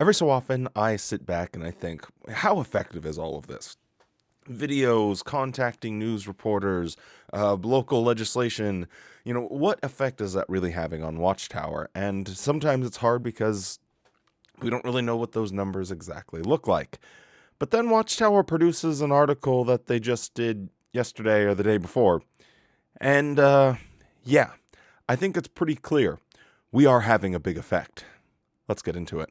Every so often, I sit back and I think, how effective is all of this? Videos, contacting news reporters, local legislation, what effect is that really having on Watchtower? And sometimes it's hard because we don't really know what those numbers exactly look like. But then Watchtower produces an article that they just did yesterday or the day before. And, yeah, I think it's pretty clear. We are having a big effect. Let's get into it.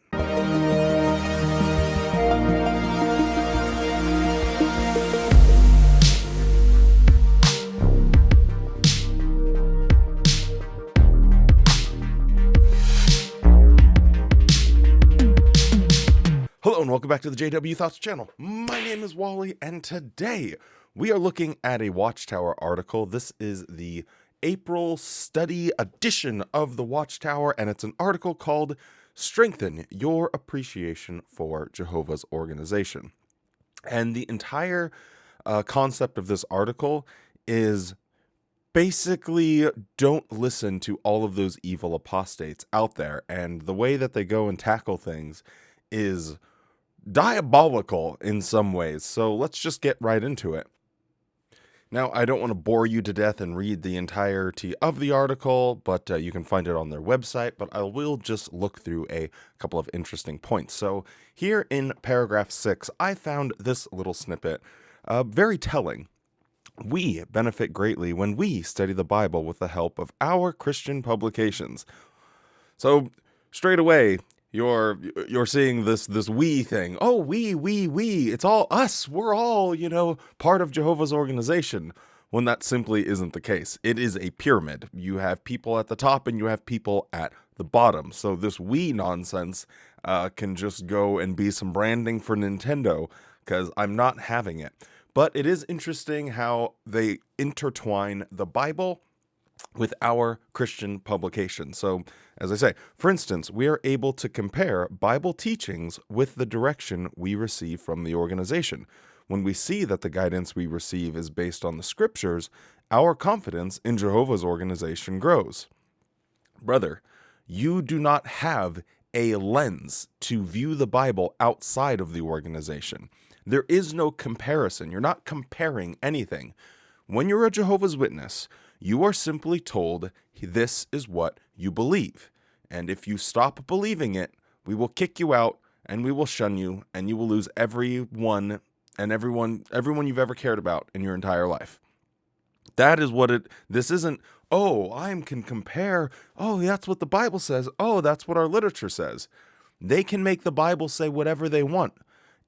Hello and welcome back to the JW Thoughts channel. My name is Wally and today we are looking at a Watchtower article. This is the April study edition of the Watchtower, and it's an article called Strengthen Your Appreciation for Jehovah's Organization. And the entire concept of this article is basically don't listen to all of those evil apostates out there. And the way that they go and tackle things is diabolical in some ways. So let's just get right into it. Now, I don't want to bore you to death and read the entirety of the article, but you can find it on their website, but I will just look through a couple of interesting points. So here in paragraph 6, I found this little snippet very telling. We benefit greatly when we study the Bible with the help of our Christian publications. So straight away, you're seeing this we thing. Oh, we. It's all us. We're all, part of Jehovah's organization. When that simply isn't the case. It is a pyramid. You have people at the top and you have people at the bottom. So this we nonsense can just go and be some branding for Nintendo, because I'm not having it. But it is interesting how they intertwine the Bible with our Christian publication. So, as I say, for instance, we are able to compare Bible teachings with the direction we receive from the organization. When we see that the guidance we receive is based on the scriptures, our confidence in Jehovah's organization grows. Brother, you do not have a lens to view the Bible outside of the organization. There is no comparison. You're not comparing anything. When you're a Jehovah's Witness, you are simply told this is what you believe. And if you stop believing it, we will kick you out and we will shun you and you will lose everyone you've ever cared about in your entire life. That is what this isn't, I can compare. Oh, that's what the Bible says. Oh, that's what our literature says. They can make the Bible say whatever they want.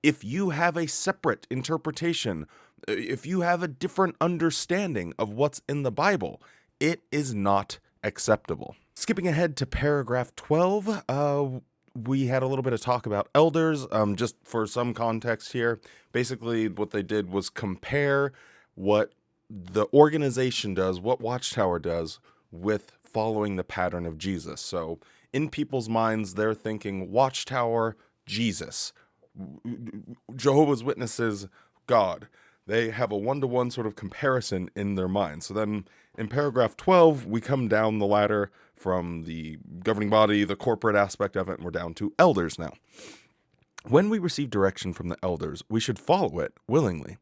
If you have a separate interpretation, if you have a different understanding of what's in the Bible, it is not acceptable. Skipping ahead to paragraph 12, we had a little bit of talk about elders. Just for some context here, basically what they did was compare what the organization does, what Watchtower does, with following the pattern of Jesus. So in people's minds, they're thinking Watchtower, Jesus. Jehovah's Witnesses, God. They have a one-to-one sort of comparison in their mind. So then in paragraph 12, we come down the ladder from the governing body, the corporate aspect of it, and we're down to elders now. When we receive direction from the elders, we should follow it willingly.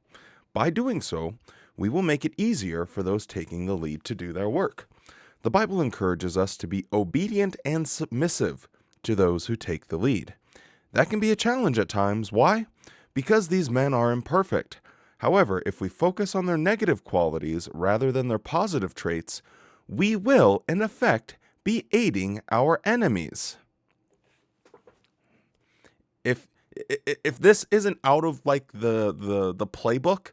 By doing so, we will make it easier for those taking the lead to do their work. The Bible encourages us to be obedient and submissive to those who take the lead. That can be a challenge at times. Why? Because these men are imperfect. However, if we focus on their negative qualities rather than their positive traits, we will, in effect, be aiding our enemies. If this isn't out of like the playbook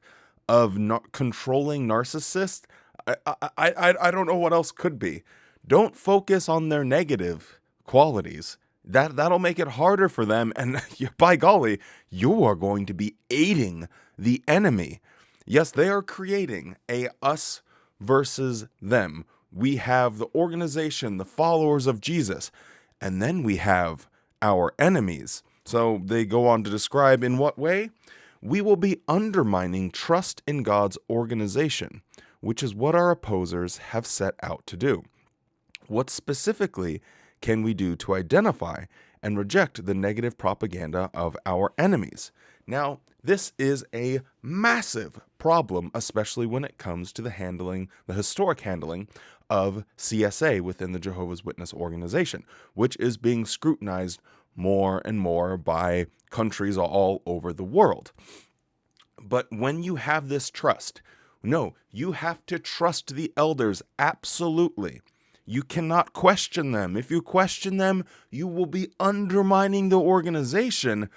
of controlling narcissists, I don't know what else could be. Don't focus on their negative qualities. That'll make it harder for them, and by golly, you are going to be aiding the enemy. Yes, they are creating a us versus them. We have the organization, the followers of Jesus, and then we have our enemies. So they go on to describe in what way? We will be undermining trust in God's organization, which is what our opposers have set out to do. What specifically can we do to identify and reject the negative propaganda of our enemies. Now, this is a massive problem, especially when it comes to the historic handling of CSA within the Jehovah's Witness organization, which is being scrutinized more and more by countries all over the world. But when you have this trust, no, you have to trust the elders, absolutely. You cannot question them. If you question them, you will be undermining the organization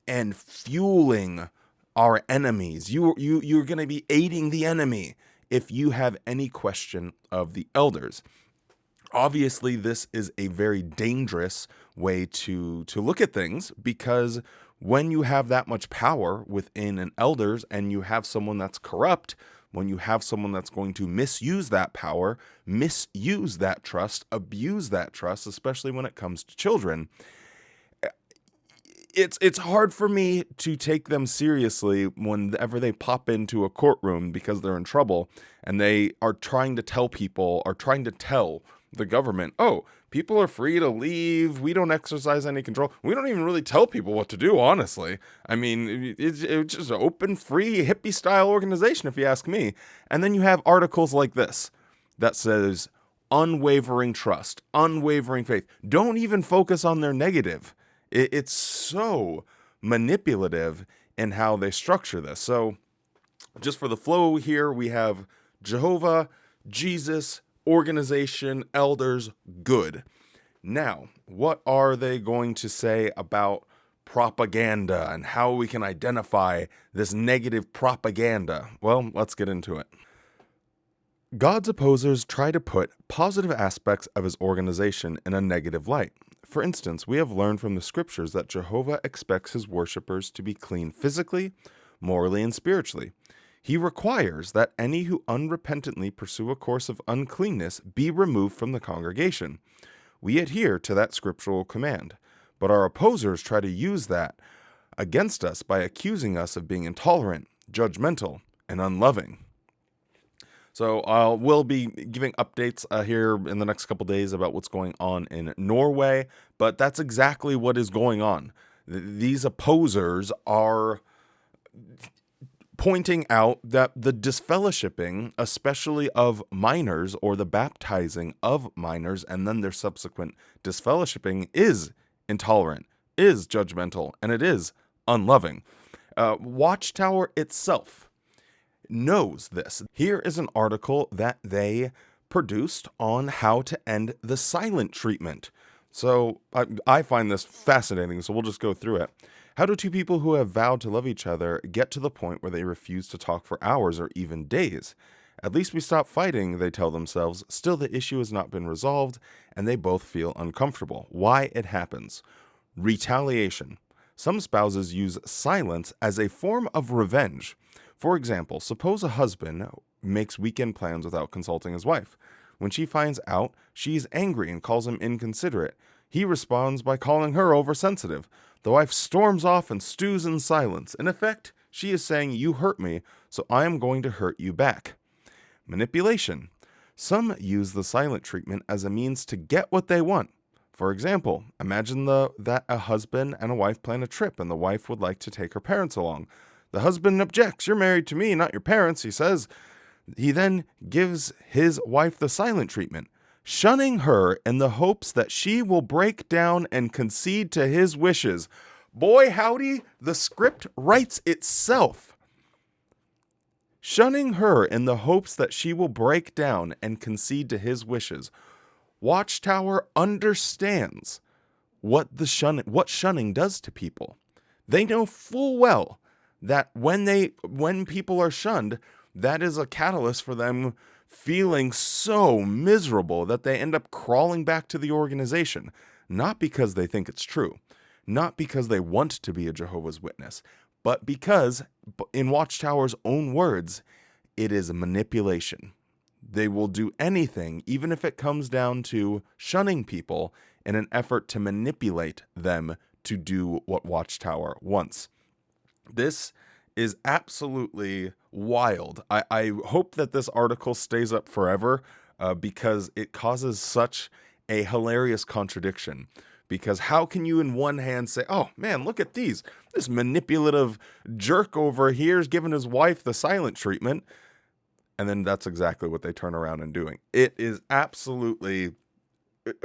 and fueling our enemies. You're going to be aiding the enemy if you have any question of the elders. Obviously, this is a very dangerous way to look at things, because when you have that much power within an elders and you have someone that's corrupt, when you have someone that's going to misuse that power, misuse that trust, abuse that trust, especially when it comes to children, it's hard for me to take them seriously whenever they pop into a courtroom because they're in trouble and they are trying to tell the government, oh, people are free to leave. We don't exercise any control. We don't even really tell people what to do, honestly. I mean, it's just an open, free, hippie-style organization, if you ask me. And then you have articles like this that says unwavering trust, unwavering faith. Don't even focus on their negative. It's so manipulative in how they structure this. So just for the flow here, we have Jehovah, Jesus, organization, elders, good. Now, what are they going to say about propaganda and how we can identify this negative propaganda? Well, let's get into it. God's opposers try to put positive aspects of his organization in a negative light. For instance, we have learned from the scriptures that Jehovah expects his worshipers to be clean physically, morally, and spiritually. He requires that any who unrepentantly pursue a course of uncleanness be removed from the congregation. We adhere to that scriptural command, but our opposers try to use that against us by accusing us of being intolerant, judgmental, and unloving. So we'll be giving updates here in the next couple days about what's going on in Norway, but that's exactly what is going on. These opposers are pointing out that the disfellowshipping, especially of minors, or the baptizing of minors and then their subsequent disfellowshipping, is intolerant, is judgmental, and it is unloving. Watchtower itself knows this. Here is an article that they produced on how to end the silent treatment. So I find this fascinating, so we'll just go through it. How do two people who have vowed to love each other get to the point where they refuse to talk for hours or even days? At least we stopped fighting, they tell themselves. Still, the issue has not been resolved, and they both feel uncomfortable. Why it happens? Retaliation. Some spouses use silence as a form of revenge. For example, suppose a husband makes weekend plans without consulting his wife. When she finds out, she's angry and calls him inconsiderate. He responds by calling her oversensitive. The wife storms off and stews in silence. In effect, she is saying, "You hurt me, so I am going to hurt you back." Manipulation. Some use the silent treatment as a means to get what they want. For example, imagine that a husband and a wife plan a trip and the wife would like to take her parents along. The husband objects. "You're married to me, not your parents," he says. He then gives his wife the silent treatment, shunning her in the hopes that she will break down and concede to his wishes. Boy, howdy, the script writes itself. Shunning her in the hopes that she will break down and concede to his wishes. Watchtower understands what shunning does to people. They know full well that when people are shunned, that is a catalyst for them feeling so miserable that they end up crawling back to the organization, not because they think it's true, not because they want to be a Jehovah's Witness, but because, in Watchtower's own words, it is manipulation. They will do anything, even if it comes down to shunning people, in an effort to manipulate them to do what Watchtower wants. This is absolutely wild. I hope that this article stays up forever because it causes such a hilarious contradiction. Because how can you in one hand say, oh man, look at these, this manipulative jerk over here is giving his wife the silent treatment, and then that's exactly what they turn around and doing. It is absolutely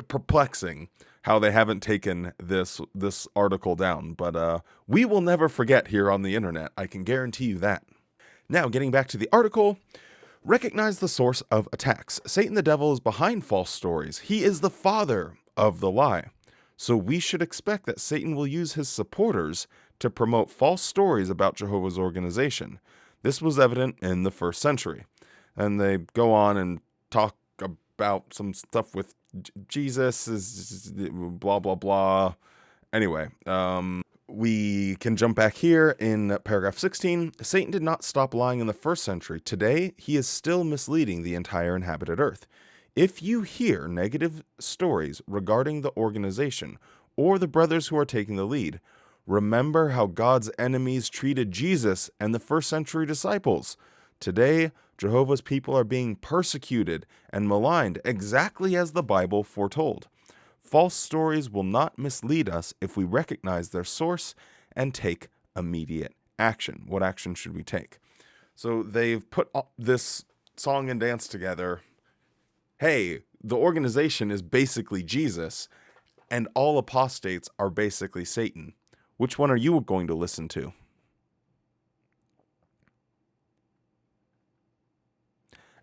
perplexing how they haven't taken this article down, but we will never forget here on the internet. I can guarantee you that. Now, getting back to the article, recognize the source of attacks. Satan the devil is behind false stories. He is the father of the lie. So we should expect that Satan will use his supporters to promote false stories about Jehovah's organization. This was evident in the first century. And they go on and talk about some stuff with Jesus is blah, blah, blah. Anyway, we can jump back here in paragraph 16. Satan did not stop lying in the first century. Today, he is still misleading the entire inhabited earth. If you hear negative stories regarding the organization or the brothers who are taking the lead, remember how God's enemies treated Jesus and the first century disciples. Today, Jehovah's people are being persecuted and maligned exactly as the Bible foretold. False stories will not mislead us if we recognize their source and take immediate action. What action should we take? So they've put this song and dance together. Hey, the organization is basically Jesus, and all apostates are basically Satan. Which one are you going to listen to?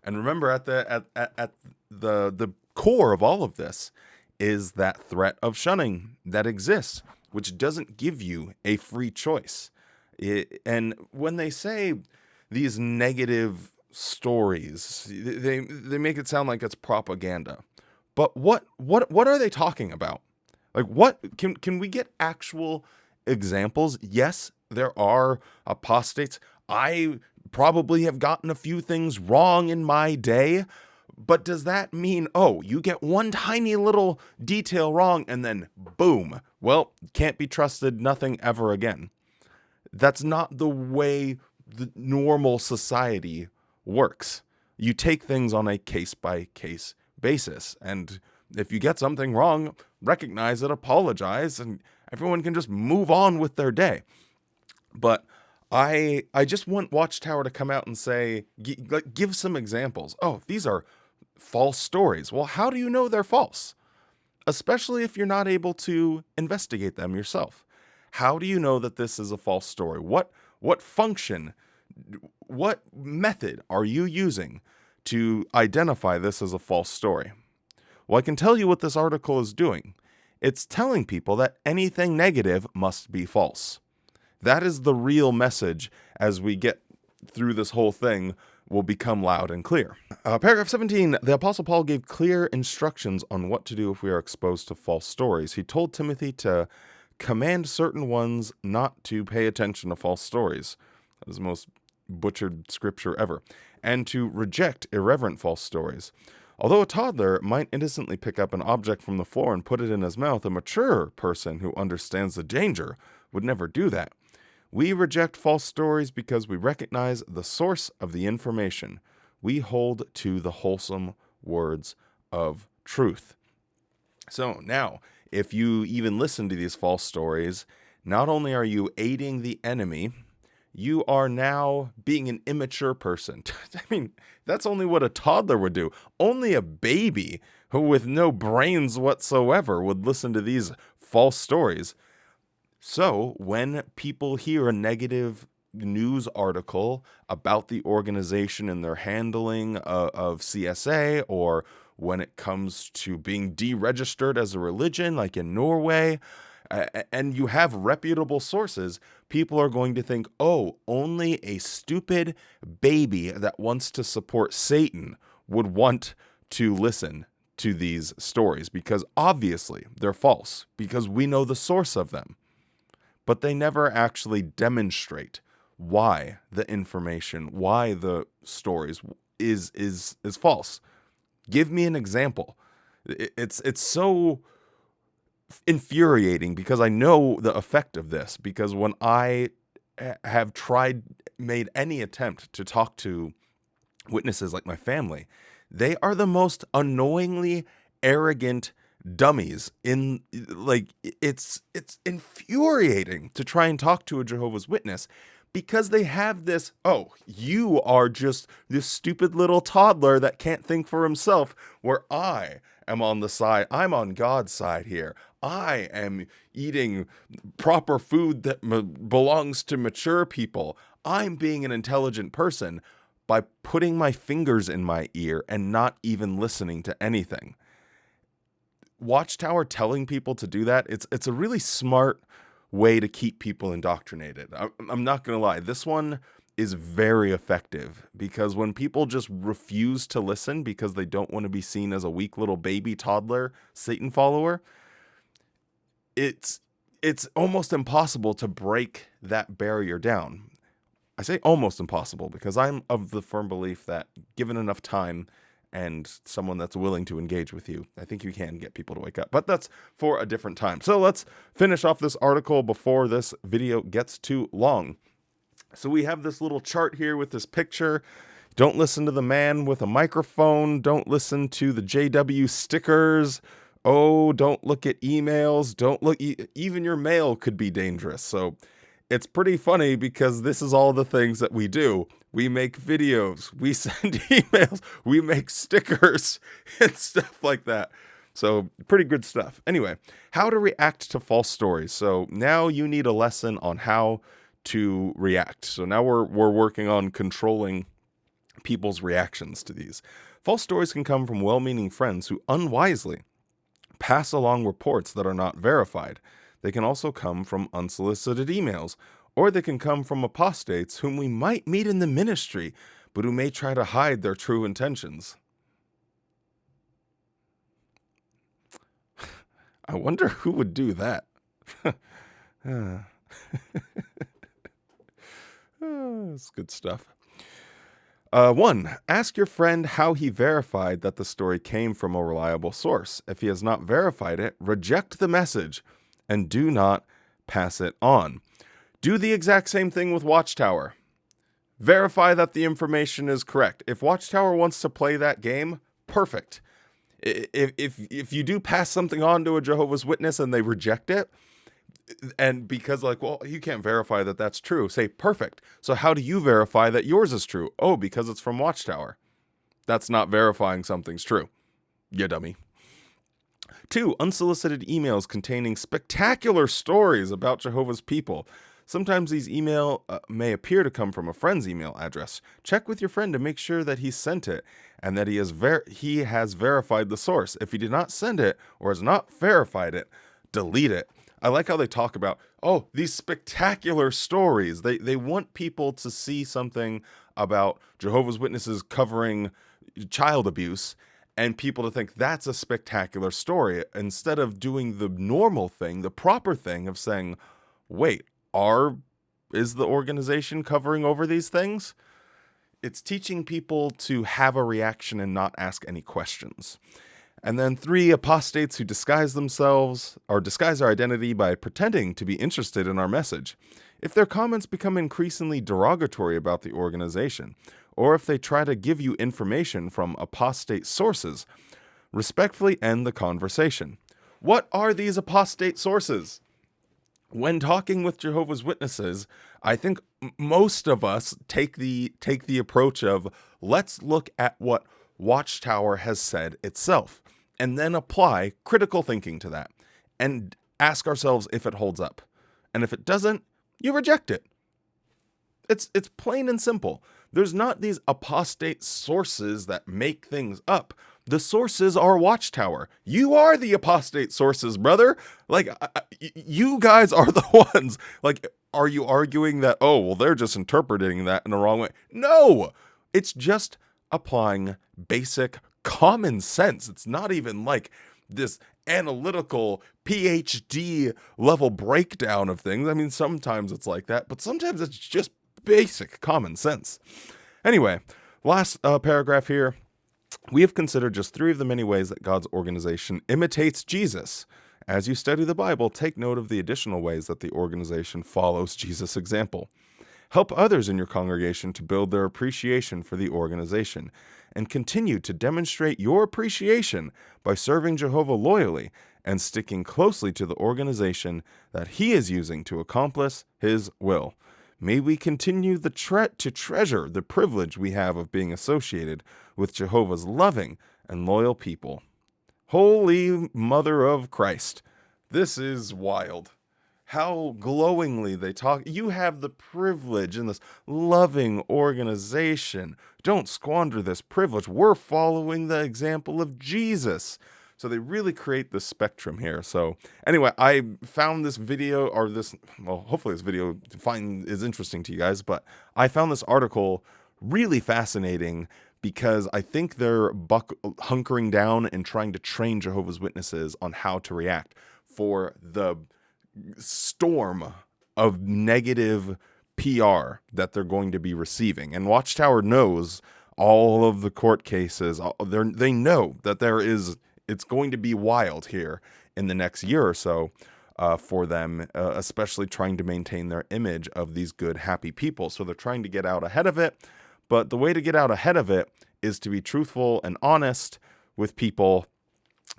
And remember, at the core of all of this is that threat of shunning that exists, which doesn't give you a free choice. And when they say these negative stories, they make it sound like it's propaganda. But what are they talking about? Like, what can we get actual examples? Yes, there are apostates. I probably have gotten a few things wrong in my day, but does that mean, oh, you get one tiny little detail wrong and then boom, well, can't be trusted, nothing ever again? That's not the way the normal society works. You take things on a case-by-case basis, and if you get something wrong, recognize it, apologize, and everyone can just move on with their day. But I just want Watchtower to come out and say, give some examples. Oh, these are false stories. Well, how do you know they're false? Especially if you're not able to investigate them yourself. How do you know that this is a false story? What function, what method are you using to identify this as a false story? Well, I can tell you what this article is doing. It's telling people that anything negative must be false. That is the real message as we get through this whole thing will become loud and clear. Paragraph 17, the Apostle Paul gave clear instructions on what to do if we are exposed to false stories. He told Timothy to command certain ones not to pay attention to false stories. That is the most butchered scripture ever. And to reject irreverent false stories. Although a toddler might innocently pick up an object from the floor and put it in his mouth, a mature person who understands the danger would never do that. We reject false stories because we recognize the source of the information. We hold to the wholesome words of truth. So now, if you even listen to these false stories, not only are you aiding the enemy, you are now being an immature person. I mean, that's only what a toddler would do. Only a baby who with no brains whatsoever would listen to these false stories. So when people hear a negative news article about the organization and their handling of CSA, or when it comes to being deregistered as a religion, like in Norway, and you have reputable sources, people are going to think, oh, only a stupid baby that wants to support Satan would want to listen to these stories, because obviously they're false, because we know the source of them. But they never actually demonstrate why the information, why the stories is false. Give me an example. It's so infuriating because I know the effect of this, because when I have made any attempt to talk to witnesses like my family, they are the most annoyingly arrogant dummies in, like, it's infuriating to try and talk to a Jehovah's Witness because they have this, oh, you are just this stupid little toddler that can't think for himself, where I am on the side, I'm on God's side here. I am eating proper food that belongs to mature people. I'm being an intelligent person by putting my fingers in my ear and not even listening to anything. Watchtower telling people to do that, it's a really smart way to keep people indoctrinated. I'm not going to lie. This one is very effective, because when people just refuse to listen because they don't want to be seen as a weak little baby toddler Satan follower, it's almost impossible to break that barrier down. I say almost impossible because I'm of the firm belief that given enough time and someone that's willing to engage with you, I think you can get people to wake up. But that's for a different time. So let's finish off this article before this video gets too long. So we have this little chart here with this picture. Don't listen to the man with a microphone. Don't listen to the JW stickers. Oh, don't look at emails. Don't look, even your mail could be dangerous. So it's pretty funny because this is all the things that we do. We make videos, we send emails, we make stickers and stuff like that. So pretty good stuff. Anyway, how to react to false stories. So now you need a lesson on how to react. So now we're working on controlling people's reactions to these. False stories can come from well-meaning friends who unwisely pass along reports that are not verified. They can also come from unsolicited emails, or they can come from apostates whom we might meet in the ministry, but who may try to hide their true intentions. I wonder who would do that. That's good stuff. 1. Ask your friend how he verified that the story came from a reliable source. If he has not verified it, reject the message and do not pass it on. Do the exact same thing with Watchtower. Verify that the information is correct. If Watchtower wants to play that game, perfect. If you do pass something on to a Jehovah's Witness and they reject it, and because like, well, you can't verify that that's true, say, perfect. So how do you verify that yours is true? Oh, because it's from Watchtower. That's not verifying something's true, you dummy. 2. Unsolicited emails containing spectacular stories about Jehovah's people. Sometimes these emails may appear to come from a friend's email address. Check with your friend to make sure that he sent it and that he has verified the source. If he did not send it or has not verified it, delete it. I like how they talk about, oh, these spectacular stories. They want people to see something about Jehovah's Witnesses covering child abuse and people to think that's a spectacular story, instead of doing the normal thing, the proper thing of saying, wait, is the organization covering over these things? It's teaching people to have a reaction and not ask any questions. And then 3, apostates who disguise themselves or disguise their identity by pretending to be interested in our message. If their comments become increasingly derogatory about the organization, or if they try to give you information from apostate sources, respectfully end the conversation. What are these apostate sources? When talking with Jehovah's Witnesses, I think most of us take the approach of, let's look at what Watchtower has said itself, and then apply critical thinking to that, and ask ourselves if it holds up. And if it doesn't, you reject it. It's plain and simple. There's not these apostate sources that make things up. The sources are Watchtower. You are the apostate sources, brother. Like, you guys are the ones. Like, are you arguing that, oh, well, they're just interpreting that in the wrong way? No, it's just applying basic common sense. It's not even like this analytical PhD level breakdown of things. I mean, sometimes it's like that, but sometimes it's just basic common sense. Anyway, last paragraph here. We have considered just 3 of the many ways that God's organization imitates Jesus. As you study the Bible, take note of the additional ways that the organization follows Jesus' example. Help others in your congregation to build their appreciation for the organization, and continue to demonstrate your appreciation by serving Jehovah loyally and sticking closely to the organization that he is using to accomplish his will. May we continue to treasure the privilege we have of being associated with Jehovah's loving and loyal people. Holy Mother of Christ. This is wild. How glowingly they talk. You have the privilege in this loving organization. Don't squander this privilege. We're following the example of Jesus. So they really create this spectrum here. So anyway, I found this video, or this, well, hopefully this video is interesting to you guys, but I found this article really fascinating because I think they're hunkering down and trying to train Jehovah's Witnesses on how to react for the storm of negative PR that they're going to be receiving. And Watchtower knows all of the court cases. They know that it's going to be wild here in the next year or so for them, especially trying to maintain their image of these good, happy people. So they're trying to get out ahead of it. But the way to get out ahead of it is to be truthful and honest with people,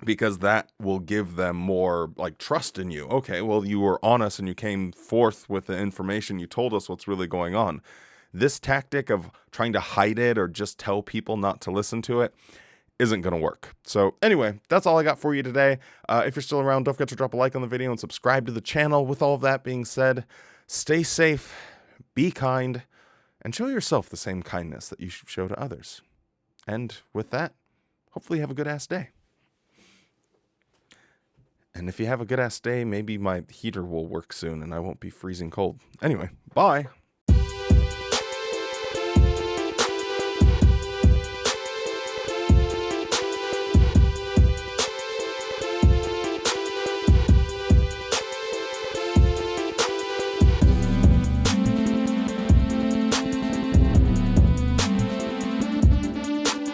because that will give them more like trust in you. Okay, well, you were honest and you came forth with the information. You told us what's really going on. This tactic of trying to hide it or just tell people not to listen to it isn't going to work. So anyway, that's all I got for you today. If you're still around, don't forget to drop a like on the video and subscribe to the channel. With all of that being said, stay safe, be kind, and show yourself the same kindness that you show to others. And with that, hopefully you have a good-ass day. And if you have a good-ass day, maybe my heater will work soon and I won't be freezing cold. Anyway, bye.